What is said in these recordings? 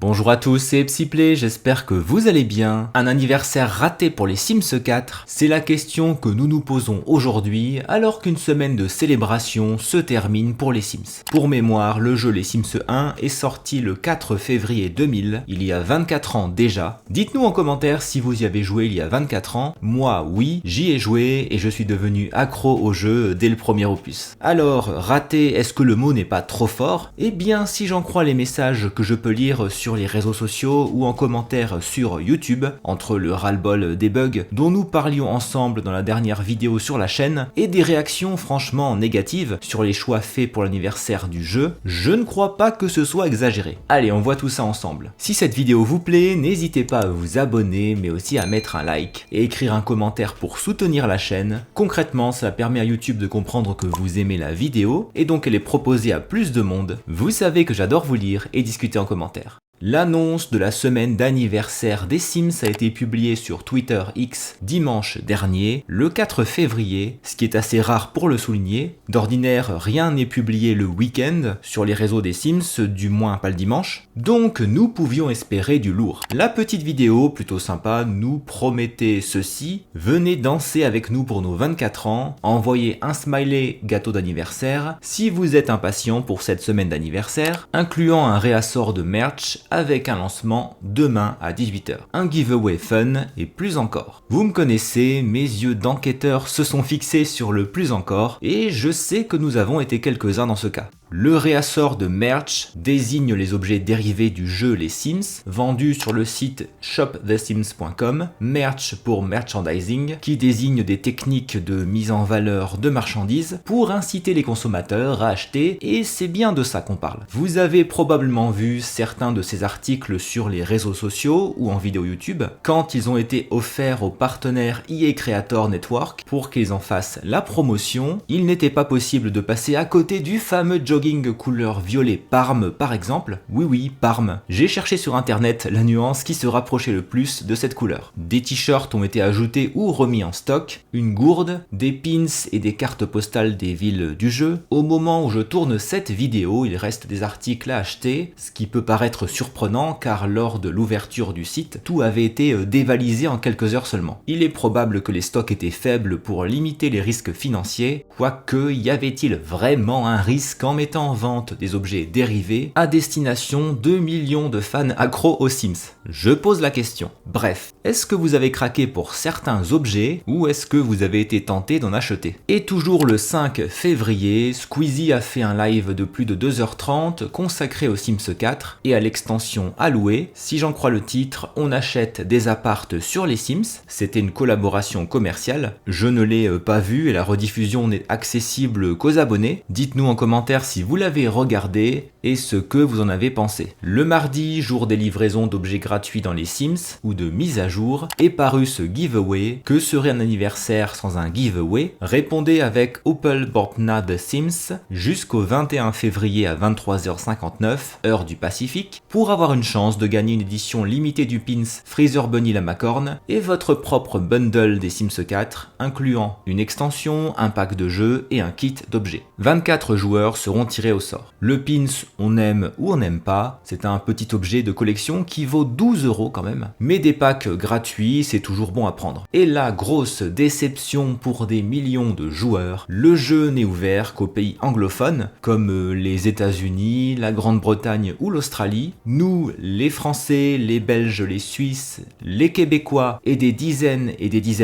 Bonjour à tous, c'est Psyplay, j'espère que vous allez bien. Un anniversaire raté pour les Sims 4, c'est la question que nous nous posons aujourd'hui alors qu'une semaine de célébration se termine pour les Sims. Pour mémoire, le jeu Les Sims 1 est sorti le 4 février 2000, il y a 24 ans déjà. Dites-nous en commentaire si vous y avez joué il y a 24 ans. Moi, oui, j'y ai joué et je suis devenu accro au jeu dès le premier opus. Alors, raté, est-ce que le mot n'est pas trop fort? Eh bien, si j'en crois les messages que je peux lire sur les réseaux sociaux ou en commentaire sur YouTube, entre le ras-le-bol des bugs dont nous parlions ensemble dans la dernière vidéo sur la chaîne, et des réactions franchement négatives sur les choix faits pour l'anniversaire du jeu, je ne crois pas que ce soit exagéré. Allez, on voit tout ça ensemble. Si cette vidéo vous plaît, n'hésitez pas à vous abonner, mais aussi à mettre un like et écrire un commentaire pour soutenir la chaîne. Concrètement, ça permet à YouTube de comprendre que vous aimez la vidéo, et donc elle est proposée à plus de monde. Vous savez que j'adore vous lire et discuter en commentaire. L'annonce de la semaine d'anniversaire des Sims a été publiée sur Twitter X dimanche dernier, le 4 février, ce qui est assez rare pour le souligner. D'ordinaire, rien n'est publié le week-end sur les réseaux des Sims, du moins pas le dimanche, donc nous pouvions espérer du lourd. La petite vidéo, plutôt sympa, nous promettait ceci: venez danser avec nous pour nos 24 ans, envoyez un smiley gâteau d'anniversaire si vous êtes impatient pour cette semaine d'anniversaire, incluant un réassort de merch avec un lancement demain à 18 h. Un giveaway fun et plus encore. Vous me connaissez, mes yeux d'enquêteur se sont fixés sur le plus encore et je sais que nous avons été quelques-uns dans ce cas. Le réassort de merch désigne les objets dérivés du jeu Les Sims, vendus sur le site shopthesims.com, merch pour merchandising, qui désigne des techniques de mise en valeur de marchandises pour inciter les consommateurs à acheter, et c'est bien de ça qu'on parle. Vous avez probablement vu certains de ces articles sur les réseaux sociaux ou en vidéo YouTube, quand ils ont été offerts aux partenaires EA Creator Network pour qu'ils en fassent la promotion. Il n'était pas possible de passer à côté du fameux jogging couleur violet Parme par exemple. Oui, Parme. J'ai cherché sur internet la nuance qui se rapprochait le plus de cette couleur. Des t-shirts ont été ajoutés ou remis en stock, une gourde, des pins et des cartes postales des villes du jeu. Au moment où je tourne cette vidéo, il reste des articles à acheter, ce qui peut paraître surprenant car lors de l'ouverture du site, tout avait été dévalisé en quelques heures seulement. Il est probable que les stocks étaient faibles pour limiter les risques financiers, quoique y avait-il vraiment un risque en mettant en vente des objets dérivés à destination de millions de fans accros aux Sims? Je pose la question. Bref, est-ce que vous avez craqué pour certains objets ou est-ce que vous avez été tenté d'en acheter? Et toujours le 5 février, Squeezie a fait un live de plus de 2h30 consacré aux Sims 4 et à l'extension allouée. Si j'en crois le titre, on achète des appartes sur les Sims. C'était une collaboration commerciale. Je ne l'ai pas vue et la rediffusion n'est accessible qu'aux abonnés. Dites-nous en commentaire si vous l'avez regardé et ce que vous en avez pensé. Le mardi, jour des livraisons d'objets gratuits dans les Sims ou de mise à jour, est paru ce giveaway. Que serait un anniversaire sans un giveaway? Répondez avec Opel Bortna The Sims jusqu'au 21 février à 23h59, heure du Pacifique, pour avoir une chance de gagner une édition limitée du pins Freezer Bunny la Macorne et votre propre bundle des Sims 4, incluant une extension, un pack de jeux et un kit d'objets. 24 joueurs seront tirés au sort. Le pins, on aime ou on n'aime pas, c'est un petit objet de collection qui vaut 12 € quand même, mais des packs gratuits, c'est toujours bon à prendre. Et la grosse déception pour des millions de joueurs, le jeu n'est ouvert qu'aux pays anglophones, comme les États-Unis, la Grande-Bretagne ou l'Australie. Nous, les Français, les Belges, les Suisses, les Québécois et des dizaines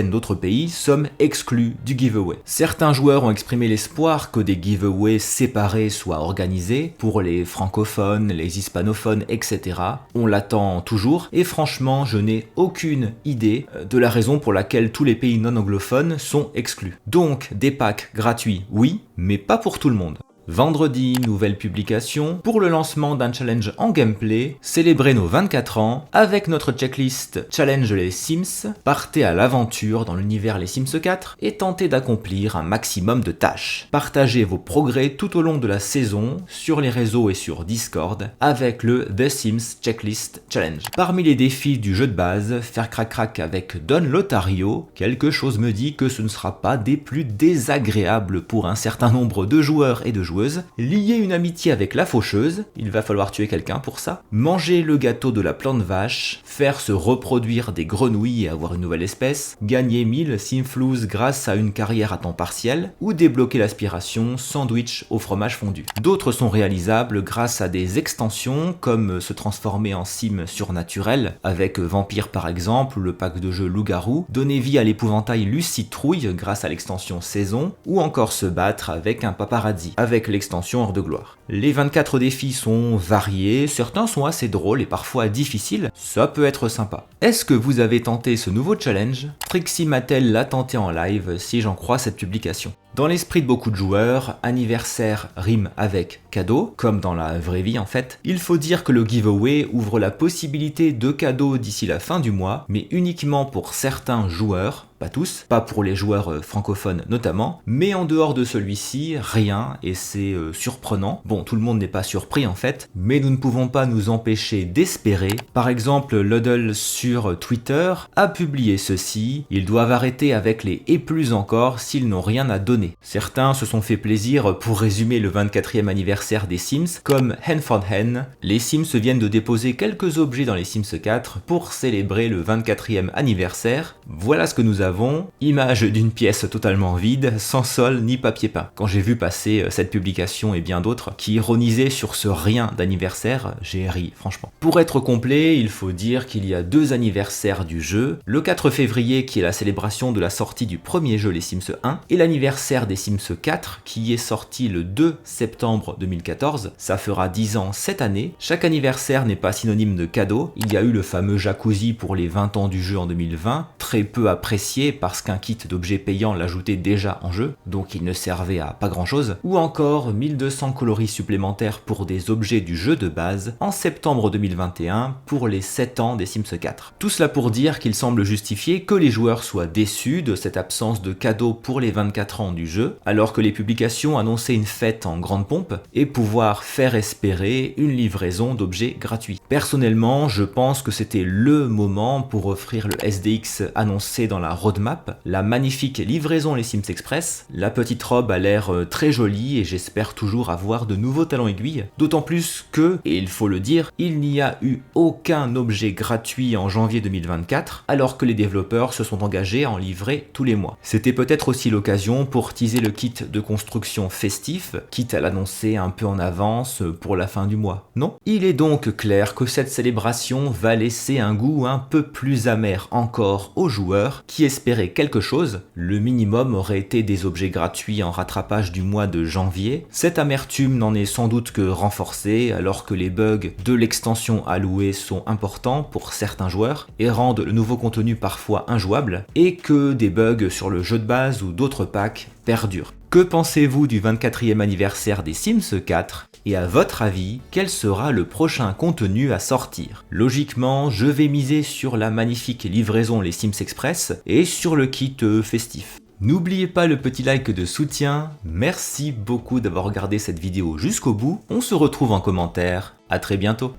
d'autres pays sommes exclus du giveaway. Certains joueurs ont exprimé l'espoir que des giveaways séparés soient organisés pour les francophones, les hispanophones, etc. On l'attend toujours et franchement, je n'ai aucune idée de la raison pour laquelle tous les pays non anglophones sont exclus. Donc, des packs gratuits, oui, mais pas pour tout le monde. Vendredi, nouvelle publication pour le lancement d'un challenge en gameplay, célébrer nos 24 ans avec notre checklist Challenge les Sims, partez à l'aventure dans l'univers les Sims 4 et tentez d'accomplir un maximum de tâches. Partagez vos progrès tout au long de la saison sur les réseaux et sur Discord avec le The Sims Checklist Challenge. Parmi les défis du jeu de base, faire crac-crac avec Don Lotario, quelque chose me dit que ce ne sera pas des plus désagréables pour un certain nombre de joueurs et de joueurs joueuse, lier une amitié avec la faucheuse, il va falloir tuer quelqu'un pour ça, manger le gâteau de la plante vache, faire se reproduire des grenouilles et avoir une nouvelle espèce, gagner 1000 simflouz grâce à une carrière à temps partiel, ou débloquer l'aspiration sandwich au fromage fondu. D'autres sont réalisables grâce à des extensions comme se transformer en sim surnaturel, avec Vampire par exemple, ou le pack de jeu Loup-garou, donner vie à l'épouvantail Lucitrouille grâce à l'extension Saison, ou encore se battre avec un paparazzi, avec l'extension Heure de gloire. Les 24 défis sont variés, certains sont assez drôles et parfois difficiles, ça peut être sympa. Est-ce que vous avez tenté ce nouveau challenge? Trixie Mattel l'a tenté en live si j'en crois cette publication. Dans l'esprit de beaucoup de joueurs, anniversaire rime avec cadeau, comme dans la vraie vie en fait. Il faut dire que le giveaway ouvre la possibilité de cadeaux d'ici la fin du mois, mais uniquement pour certains joueurs, pas tous, pas pour les joueurs francophones notamment, mais en dehors de celui-ci, rien, et c'est surprenant. Bon, tout le monde n'est pas surpris en fait, mais nous ne pouvons pas nous empêcher d'espérer. Par exemple, Luddle sur Twitter a publié ceci: ils doivent arrêter avec les et plus encore s'ils n'ont rien à donner. Certains se sont fait plaisir pour résumer le 24e anniversaire des Sims, comme Hen4Hen. Les Sims viennent de déposer quelques objets dans les Sims 4 pour célébrer le 24e anniversaire. Voilà ce que nous avons, image d'une pièce totalement vide, sans sol ni papier peint. Quand j'ai vu passer cette publication et bien d'autres qui ironisaient sur ce rien d'anniversaire, j'ai ri franchement. Pour être complet, il faut dire qu'il y a 2 anniversaires du jeu, le 4 février qui est la célébration de la sortie du premier jeu les Sims 1, et l'anniversaire des Sims 4 qui est sorti le 2 septembre 2014, ça fera 10 ans cette année. Chaque anniversaire n'est pas synonyme de cadeau, il y a eu le fameux jacuzzi pour les 20 ans du jeu en 2020, très peu apprécié parce qu'un kit d'objets payants l'ajoutait déjà en jeu, donc il ne servait à pas grand chose, ou encore 1200 coloris supplémentaires pour des objets du jeu de base en septembre 2021 pour les 7 ans des Sims 4. Tout cela pour dire qu'il semble justifier que les joueurs soient déçus de cette absence de cadeaux pour les 24 ans du jeu, alors que les publications annonçaient une fête en grande pompe et pouvoir faire espérer une livraison d'objets gratuits. Personnellement, je pense que c'était le moment pour offrir le SDX annoncé dans la roadmap, la magnifique livraison les Sims Express. La petite robe a l'air très jolie et j'espère toujours avoir de nouveaux talons aiguilles, d'autant plus que, et il faut le dire, il n'y a eu aucun objet gratuit en janvier 2024, alors que les développeurs se sont engagés à en livrer tous les mois. C'était peut-être aussi l'occasion pour teaser le kit de construction festif, quitte à l'annoncer un peu en avance pour la fin du mois, non? Il est donc clair que cette célébration va laisser un goût un peu plus amer encore aux joueurs qui espéraient quelque chose. Le minimum aurait été des objets gratuits en rattrapage du mois de janvier. Cette amertume n'en est sans doute que renforcée alors que les bugs de l'extension allouée sont importants pour certains joueurs et rendent le nouveau contenu parfois injouable, et que des bugs sur le jeu de base ou d'autres packs perdurent. Que pensez-vous du 24e anniversaire des Sims 4 et à votre avis, quel sera le prochain contenu à sortir? Logiquement, je vais miser sur la magnifique livraison les Sims Express et sur le kit festif. N'oubliez pas le petit like de soutien, merci beaucoup d'avoir regardé cette vidéo jusqu'au bout, on se retrouve en commentaire, à très bientôt.